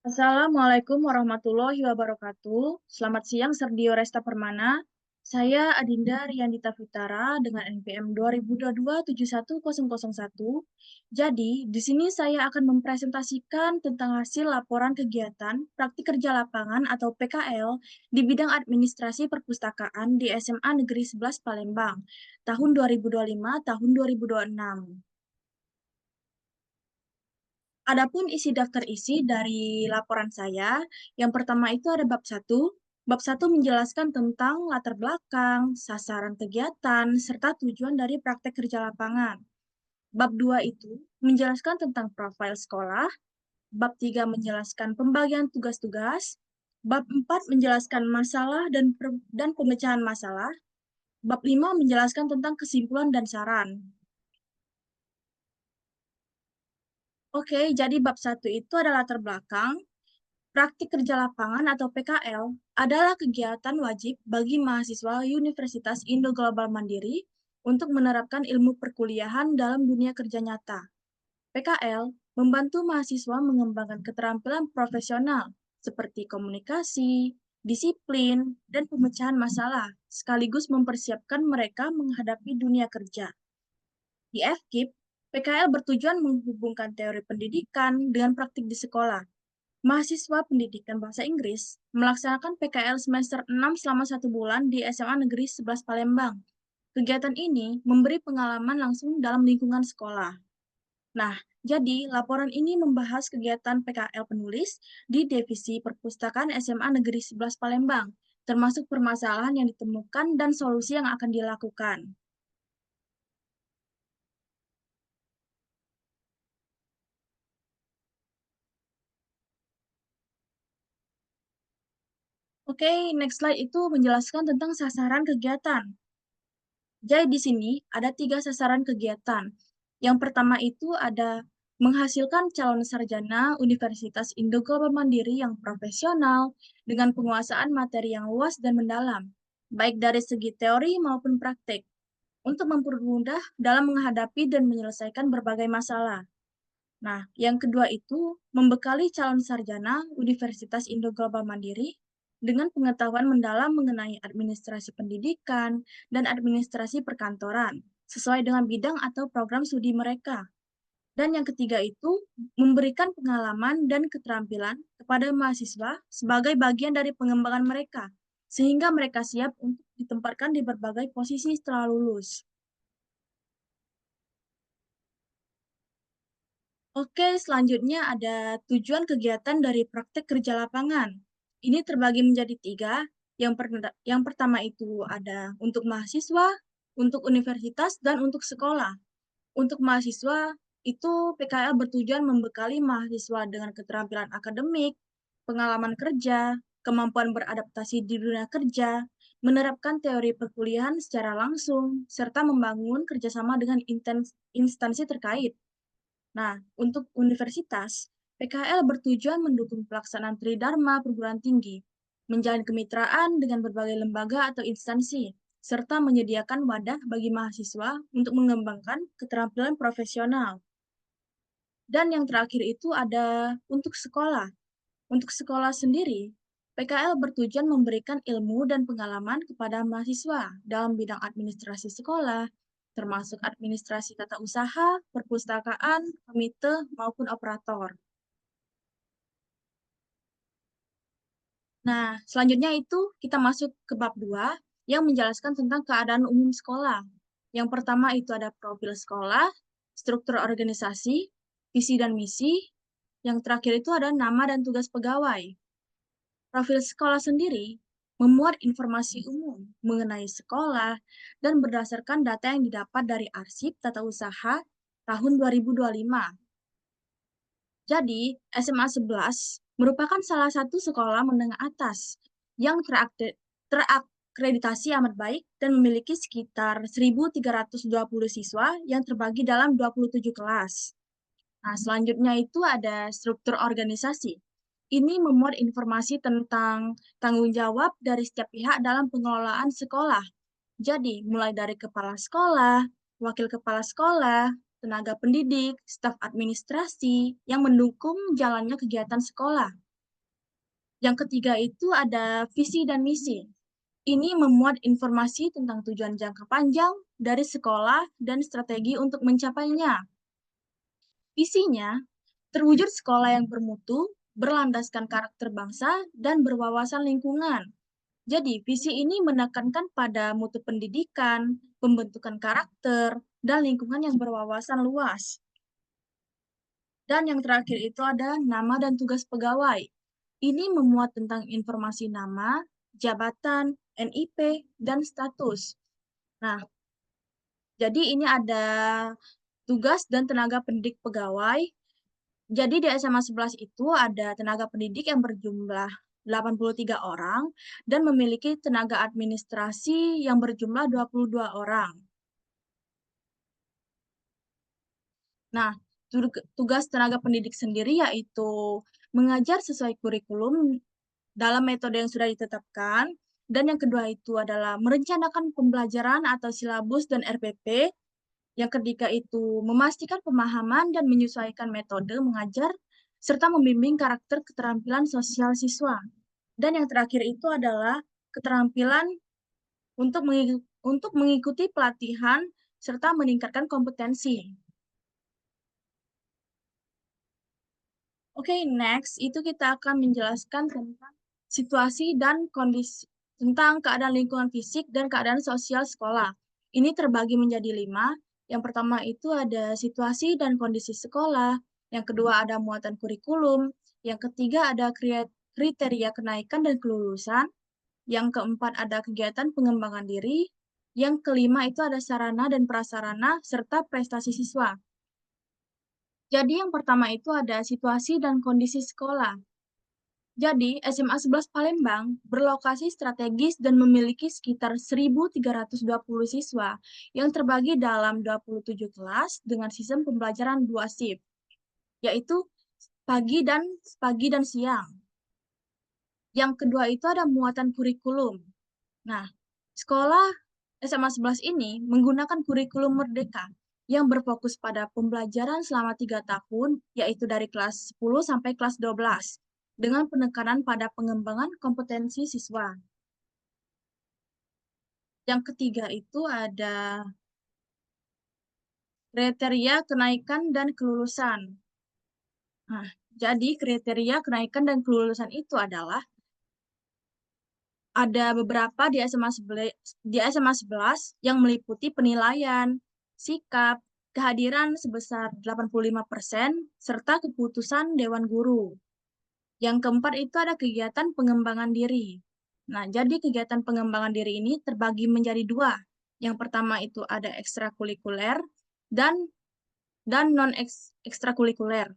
Assalamualaikum warahmatullahi wabarakatuh. Selamat siang, Serdio Resta Permana. Saya Adinda Riyandita Fitara dengan NPM 2022-71001. Jadi, di sini saya akan mempresentasikan tentang hasil laporan kegiatan praktik kerja lapangan atau PKL di bidang administrasi perpustakaan di SMA Negeri 11 Palembang tahun 2025 tahun 2026. Adapun isi daftar isi dari laporan saya, yang pertama itu ada bab 1. Bab 1 menjelaskan tentang latar belakang, sasaran kegiatan, serta tujuan dari praktek kerja lapangan. Bab 2 itu menjelaskan tentang profil sekolah. Bab 3 menjelaskan pembagian tugas-tugas. Bab 4 menjelaskan masalah dan pemecahan masalah. Bab 5 menjelaskan tentang kesimpulan dan saran. Oke, jadi bab 1 itu adalah latar belakang. Praktik kerja lapangan atau PKL adalah kegiatan wajib bagi mahasiswa Universitas Indo Global Mandiri untuk menerapkan ilmu perkuliahan dalam dunia kerja nyata. PKL membantu mahasiswa mengembangkan keterampilan profesional seperti komunikasi, disiplin, dan pemecahan masalah, sekaligus mempersiapkan mereka menghadapi dunia kerja. Di FKIP, PKL bertujuan menghubungkan teori pendidikan dengan praktik di sekolah. Mahasiswa pendidikan bahasa Inggris melaksanakan PKL semester 6 selama 1 bulan di SMA Negeri 11 Palembang. Kegiatan ini memberi pengalaman langsung dalam lingkungan sekolah. Nah, jadi laporan ini membahas kegiatan PKL penulis di Divisi Perpustakaan SMA Negeri 11 Palembang, termasuk permasalahan yang ditemukan dan solusi yang akan dilakukan. Oke, next slide itu menjelaskan tentang sasaran kegiatan. Jadi di sini ada 3 sasaran kegiatan. Yang pertama itu ada menghasilkan calon sarjana Universitas Indo Global Mandiri yang profesional dengan penguasaan materi yang luas dan mendalam, baik dari segi teori maupun praktik, untuk mempermudah dalam menghadapi dan menyelesaikan berbagai masalah. Nah, yang kedua itu membekali calon sarjana Universitas Indo Global Mandiri dengan pengetahuan mendalam mengenai administrasi pendidikan dan administrasi perkantoran, sesuai dengan bidang atau program studi mereka. Dan yang ketiga itu memberikan pengalaman dan keterampilan kepada mahasiswa sebagai bagian dari pengembangan mereka, sehingga mereka siap untuk ditempatkan di berbagai posisi setelah lulus. Oke, selanjutnya ada tujuan kegiatan dari praktek kerja lapangan. Ini terbagi menjadi 3. Yang pertama itu ada untuk mahasiswa, untuk universitas, dan untuk sekolah. Untuk mahasiswa, itu PKL bertujuan membekali mahasiswa dengan keterampilan akademik, pengalaman kerja, kemampuan beradaptasi di dunia kerja, menerapkan teori perkuliahan secara langsung, serta membangun kerjasama dengan instansi terkait. Nah, untuk universitas, PKL bertujuan mendukung pelaksanaan Tridharma perguruan tinggi, menjalin kemitraan dengan berbagai lembaga atau instansi, serta menyediakan wadah bagi mahasiswa untuk mengembangkan keterampilan profesional. Dan yang terakhir itu ada untuk sekolah. Untuk sekolah sendiri, PKL bertujuan memberikan ilmu dan pengalaman kepada mahasiswa dalam bidang administrasi sekolah, termasuk administrasi tata usaha, perpustakaan, komite, maupun operator. Nah, selanjutnya itu kita masuk ke bab 2 yang menjelaskan tentang keadaan umum sekolah. Yang pertama itu ada profil sekolah, struktur organisasi, visi dan misi. Yang terakhir itu ada nama dan tugas pegawai. Profil sekolah sendiri memuat informasi umum mengenai sekolah dan berdasarkan data yang didapat dari arsip tata usaha tahun 2025. Jadi, SMA 11 merupakan salah satu sekolah menengah atas yang terakreditasi amat baik dan memiliki sekitar 1.320 siswa yang terbagi dalam 27 kelas. Nah, selanjutnya itu ada struktur organisasi. Ini memuat informasi tentang tanggung jawab dari setiap pihak dalam pengelolaan sekolah. Jadi, mulai dari kepala sekolah, wakil kepala sekolah, tenaga pendidik, staf administrasi yang mendukung jalannya kegiatan sekolah. Yang ketiga itu ada visi dan misi. Ini memuat informasi tentang tujuan jangka panjang dari sekolah dan strategi untuk mencapainya. Visinya, terwujud sekolah yang bermutu, berlandaskan karakter bangsa, dan berwawasan lingkungan. Jadi, visi ini menekankan pada mutu pendidikan, pembentukan karakter, dan lingkungan yang berwawasan luas. Dan yang terakhir itu ada nama dan tugas pegawai. Ini memuat tentang informasi nama, jabatan, NIP, dan status. Nah, jadi ini ada tugas dan tenaga pendidik pegawai. Jadi di SMA 11 itu ada tenaga pendidik yang berjumlah 83 orang dan memiliki tenaga administrasi yang berjumlah 22 orang. Nah, tugas tenaga pendidik sendiri yaitu mengajar sesuai kurikulum dalam metode yang sudah ditetapkan. Dan yang kedua itu adalah merencanakan pembelajaran atau silabus dan RPP. Yang ketiga itu memastikan pemahaman dan menyesuaikan metode mengajar, serta membimbing karakter keterampilan sosial siswa. Dan yang terakhir itu adalah keterampilan untuk mengikuti pelatihan serta meningkatkan kompetensi. Oke, next itu kita akan menjelaskan tentang situasi dan kondisi tentang keadaan lingkungan fisik dan keadaan sosial sekolah. Ini terbagi menjadi 5. Yang pertama itu ada situasi dan kondisi sekolah. Yang kedua ada muatan kurikulum. Yang ketiga ada kriteria kenaikan dan kelulusan. Yang keempat ada kegiatan pengembangan diri. Yang kelima itu ada sarana dan prasarana serta prestasi siswa. Jadi yang pertama itu ada situasi dan kondisi sekolah. Jadi, SMA 11 Palembang berlokasi strategis dan memiliki sekitar 1.320 siswa yang terbagi dalam 27 kelas dengan sistem pembelajaran 2 shift, yaitu pagi dan siang. Yang kedua itu ada muatan kurikulum. Nah, sekolah SMA 11 ini menggunakan kurikulum merdeka yang berfokus pada pembelajaran selama 3 tahun, yaitu dari kelas 10 sampai kelas 12, dengan penekanan pada pengembangan kompetensi siswa. Yang ketiga itu ada kriteria kenaikan dan kelulusan. Nah, jadi kriteria kenaikan dan kelulusan itu adalah ada beberapa di SMA 11 yang meliputi penilaian, sikap, kehadiran sebesar 85%, serta keputusan Dewan Guru. Yang keempat itu ada kegiatan pengembangan diri. Nah, jadi kegiatan pengembangan diri ini terbagi menjadi 2. Yang pertama itu ada ekstrakurikuler dan non-ekstrakurikuler.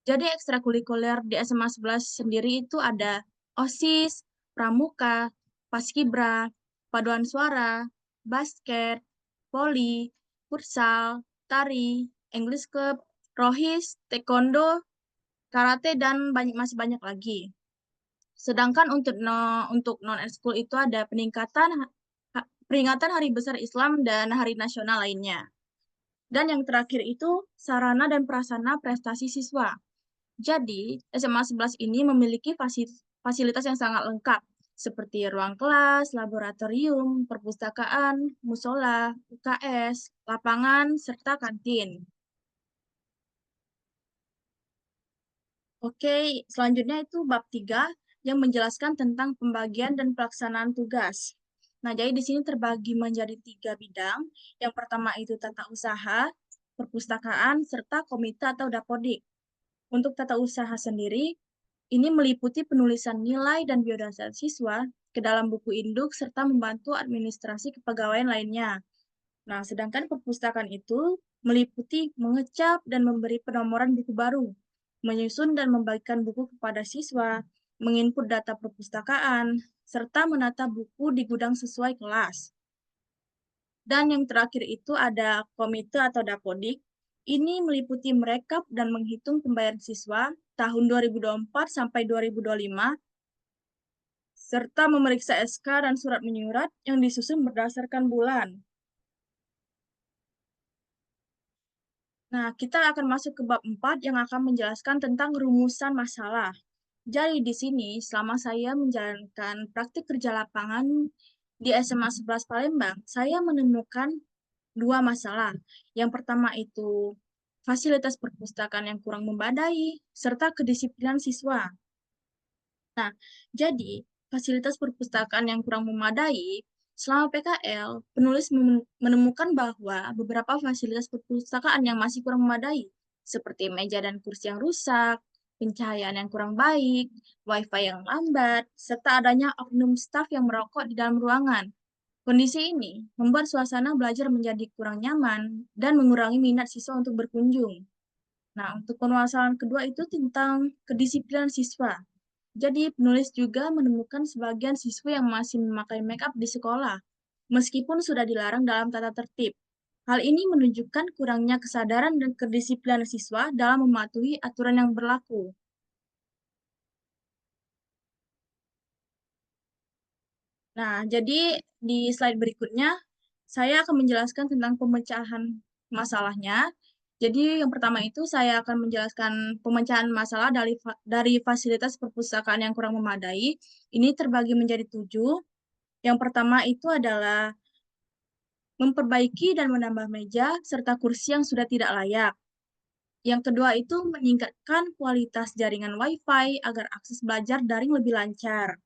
Jadi ekstrakurikuler di SMA 11 sendiri itu ada OSIS, Pramuka, Paskibra, Paduan Suara, basket, voli, futsal, tari, English Club, rohis, taekwondo, karate, dan masih banyak lagi. Sedangkan untuk non-ekskul itu ada peringatan Hari Besar Islam dan Hari Nasional lainnya. Dan yang terakhir itu sarana dan prasarana prestasi siswa. Jadi, SMA 11 ini memiliki fasilitas yang sangat lengkap, seperti ruang kelas, laboratorium, perpustakaan, musola, UKS, lapangan, serta kantin. Oke, selanjutnya itu bab 3 yang menjelaskan tentang pembagian dan pelaksanaan tugas. Nah, jadi di sini terbagi menjadi 3 bidang. Yang pertama itu tata usaha, perpustakaan, serta komite atau dapodik. Untuk tata usaha sendiri, ini meliputi penulisan nilai dan biodata siswa ke dalam buku induk serta membantu administrasi kepegawaian lainnya. Nah, sedangkan perpustakaan itu meliputi mengecap dan memberi penomoran buku baru, menyusun dan membagikan buku kepada siswa, menginput data perpustakaan, serta menata buku di gudang sesuai kelas. Dan yang terakhir itu ada komite atau dapodik. Ini meliputi merekap dan menghitung pembayaran siswa tahun 2024 sampai 2025, serta memeriksa SK dan surat menyurat yang disusun berdasarkan bulan. Nah, kita akan masuk ke bab 4 yang akan menjelaskan tentang rumusan masalah. Jadi di sini selama saya menjalankan praktik kerja lapangan di SMA 11 Palembang, saya menemukan dua masalah. Yang pertama itu fasilitas perpustakaan yang kurang memadai serta kedisiplinan siswa. Nah, jadi fasilitas perpustakaan yang kurang memadai, selama PKL, penulis menemukan bahwa beberapa fasilitas perpustakaan yang masih kurang memadai, seperti meja dan kursi yang rusak, pencahayaan yang kurang baik, wifi yang lambat, serta adanya oknum staf yang merokok di dalam ruangan. Kondisi ini membuat suasana belajar menjadi kurang nyaman dan mengurangi minat siswa untuk berkunjung. Nah, untuk permasalahan kedua itu tentang kedisiplinan siswa. Jadi, penulis juga menemukan sebagian siswa yang masih memakai make up di sekolah, meskipun sudah dilarang dalam tata tertib. Hal ini menunjukkan kurangnya kesadaran dan kedisiplinan siswa dalam mematuhi aturan yang berlaku. Nah, jadi di slide berikutnya, saya akan menjelaskan tentang pemecahan masalahnya. Jadi, yang pertama itu saya akan menjelaskan pemecahan masalah dari fasilitas perpustakaan yang kurang memadai. Ini terbagi menjadi 7. Yang pertama itu adalah memperbaiki dan menambah meja serta kursi yang sudah tidak layak. Yang kedua itu meningkatkan kualitas jaringan Wi-Fi agar akses belajar daring lebih lancar.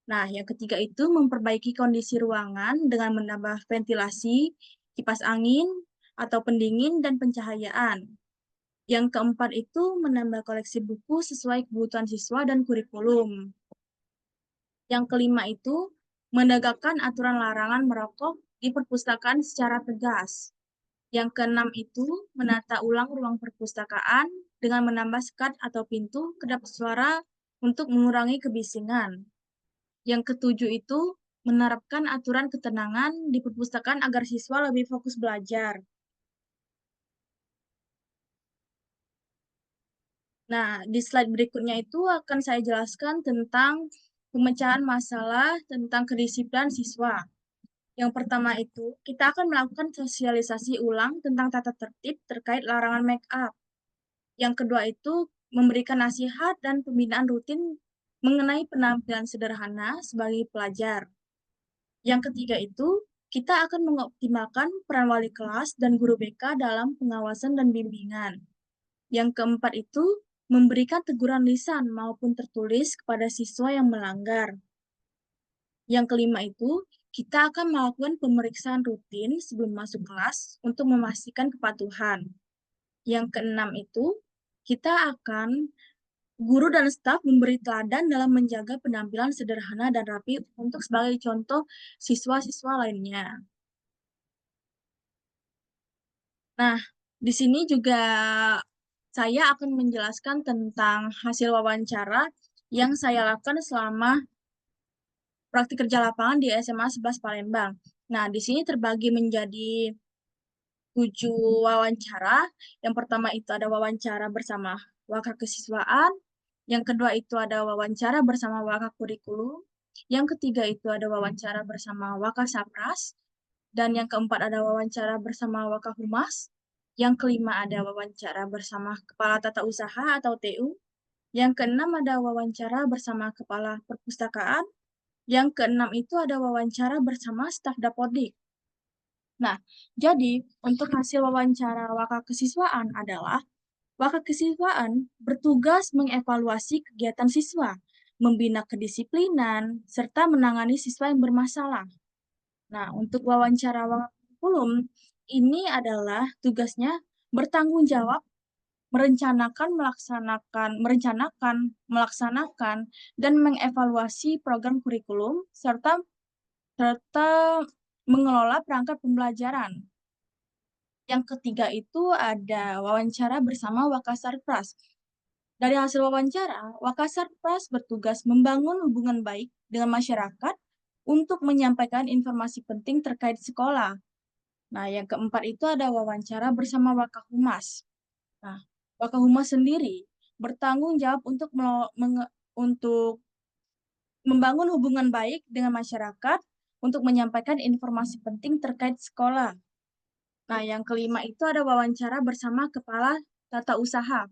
Nah, yang ketiga itu memperbaiki kondisi ruangan dengan menambah ventilasi, kipas angin, atau pendingin dan pencahayaan. Yang keempat itu menambah koleksi buku sesuai kebutuhan siswa dan kurikulum. Yang kelima itu menegakkan aturan larangan merokok di perpustakaan secara tegas. Yang keenam itu menata ulang ruang perpustakaan dengan menambah sekat atau pintu kedap suara untuk mengurangi kebisingan. Yang ketujuh itu menerapkan aturan ketenangan di perpustakaan agar siswa lebih fokus belajar. Nah, di slide berikutnya itu akan saya jelaskan tentang pemecahan masalah tentang kedisiplinan siswa. Yang pertama itu, kita akan melakukan sosialisasi ulang tentang tata tertib terkait larangan make up. Yang kedua itu, memberikan nasihat dan pembinaan rutin mengenai penampilan sederhana sebagai pelajar. Yang ketiga itu, kita akan mengoptimalkan peran wali kelas dan guru BK dalam pengawasan dan bimbingan. Yang keempat itu, memberikan teguran lisan maupun tertulis kepada siswa yang melanggar. Yang kelima itu, kita akan melakukan pemeriksaan rutin sebelum masuk kelas untuk memastikan kepatuhan. Yang keenam itu, kita akan guru dan staf memberi teladan dalam menjaga penampilan sederhana dan rapi untuk sebagai contoh siswa-siswa lainnya. Nah, di sini juga saya akan menjelaskan tentang hasil wawancara yang saya lakukan selama praktik kerja lapangan di SMA 11 Palembang. Nah, di sini terbagi menjadi 7 wawancara. Yang pertama itu ada wawancara bersama wakil kesiswaan. Yang kedua itu ada wawancara bersama wakil kurikulum. Yang ketiga itu ada wawancara bersama wakil sapras. Dan yang keempat ada wawancara bersama wakil humas. Yang kelima ada wawancara bersama kepala tata usaha atau TU. Yang keenam ada wawancara bersama kepala perpustakaan. Yang keenam itu ada wawancara bersama staf Dapodik. Nah, jadi untuk hasil wawancara wakil kesiswaan adalah wakil kesiswaan bertugas mengevaluasi kegiatan siswa, membina kedisiplinan, serta menangani siswa yang bermasalah. Nah, untuk wawancara wakil kurikulum, ini adalah tugasnya bertanggung jawab melaksanakan, dan mengevaluasi program kurikulum serta serta mengelola perangkat pembelajaran. Yang ketiga itu ada wawancara bersama Wakasarpras. Dari hasil wawancara, Wakasarpras bertugas membangun hubungan baik dengan masyarakat untuk menyampaikan informasi penting terkait sekolah. Nah, yang keempat itu ada wawancara bersama Wakahumas. Nah, Wakahumas sendiri bertanggung jawab untuk membangun hubungan baik dengan masyarakat untuk menyampaikan informasi penting terkait sekolah. Nah, yang kelima itu ada wawancara bersama kepala tata usaha.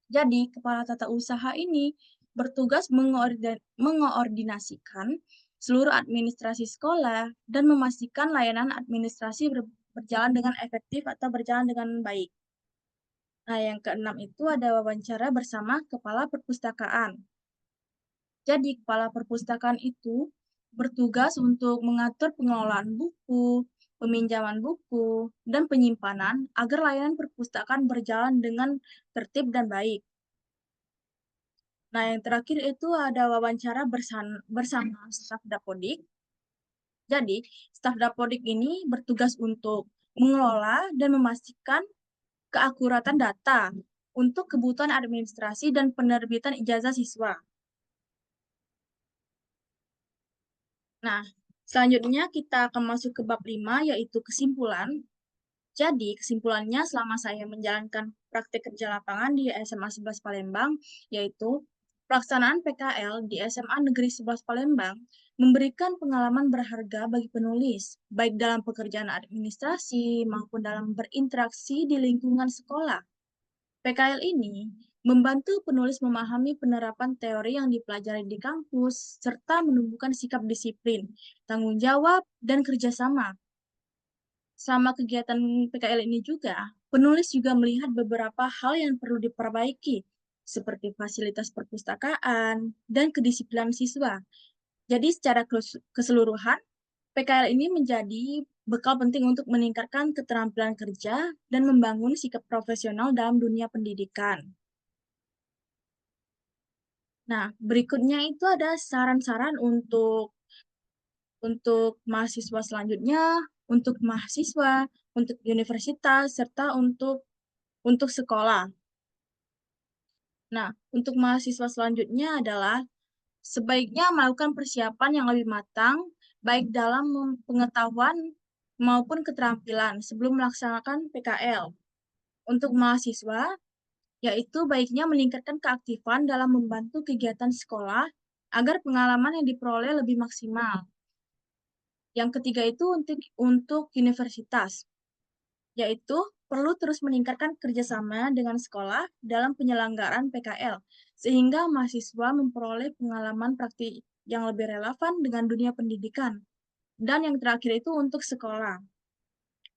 Jadi, kepala tata usaha ini bertugas mengoordinasikan seluruh administrasi sekolah dan memastikan layanan administrasi berjalan dengan efektif atau berjalan dengan baik. Nah, yang keenam itu ada wawancara bersama kepala perpustakaan. Jadi, kepala perpustakaan itu bertugas untuk mengatur pengelolaan buku, peminjaman buku, dan penyimpanan agar layanan perpustakaan berjalan dengan tertib dan baik. Nah, yang terakhir itu ada wawancara bersama staf Dapodik. Jadi, staf Dapodik ini bertugas untuk mengelola dan memastikan keakuratan data untuk kebutuhan administrasi dan penerbitan ijazah siswa. Nah, selanjutnya kita akan masuk ke bab 5, yaitu kesimpulan. Jadi, kesimpulannya selama saya menjalankan praktik kerja lapangan di SMA 11 Palembang, yaitu pelaksanaan PKL di SMA Negeri 11 Palembang memberikan pengalaman berharga bagi penulis, baik dalam pekerjaan administrasi maupun dalam berinteraksi di lingkungan sekolah. PKL ini membantu penulis memahami penerapan teori yang dipelajari di kampus, serta menumbuhkan sikap disiplin, tanggung jawab, dan kerjasama. Selama kegiatan PKL ini juga, penulis juga melihat beberapa hal yang perlu diperbaiki, seperti fasilitas perpustakaan dan kedisiplinan siswa. Jadi secara keseluruhan, PKL ini menjadi bekal penting untuk meningkatkan keterampilan kerja dan membangun sikap profesional dalam dunia pendidikan. Nah, berikutnya itu ada saran-saran untuk mahasiswa selanjutnya, untuk mahasiswa, untuk universitas, serta untuk sekolah. Nah, untuk mahasiswa selanjutnya adalah sebaiknya melakukan persiapan yang lebih matang, baik dalam pengetahuan maupun keterampilan sebelum melaksanakan PKL. Untuk mahasiswa, yaitu baiknya meningkatkan keaktifan dalam membantu kegiatan sekolah agar pengalaman yang diperoleh lebih maksimal. Yang ketiga itu untuk universitas, yaitu perlu terus meningkatkan kerjasama dengan sekolah dalam penyelenggaraan PKL, sehingga mahasiswa memperoleh pengalaman praktik yang lebih relevan dengan dunia pendidikan. Dan yang terakhir itu untuk sekolah.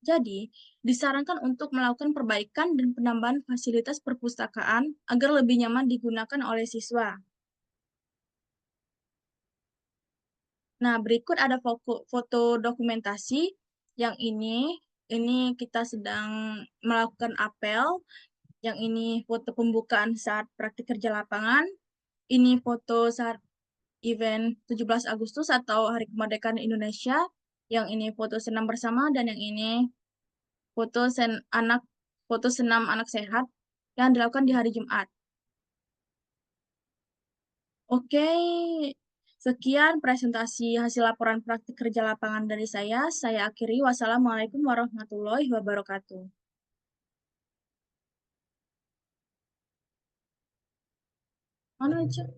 Jadi, disarankan untuk melakukan perbaikan dan penambahan fasilitas perpustakaan agar lebih nyaman digunakan oleh siswa. Nah, berikut ada foto dokumentasi yang ini kita sedang melakukan apel, yang ini foto pembukaan saat praktik kerja lapangan, ini foto saat event 17 Agustus atau Hari Kemerdekaan Indonesia, yang ini foto senam bersama, dan yang ini foto foto senam anak sehat yang dilakukan di hari Jumat. Oke, sekian presentasi hasil laporan praktik kerja lapangan dari saya. Saya akhiri. Wassalamualaikum warahmatullahi wabarakatuh. Mana, Cak?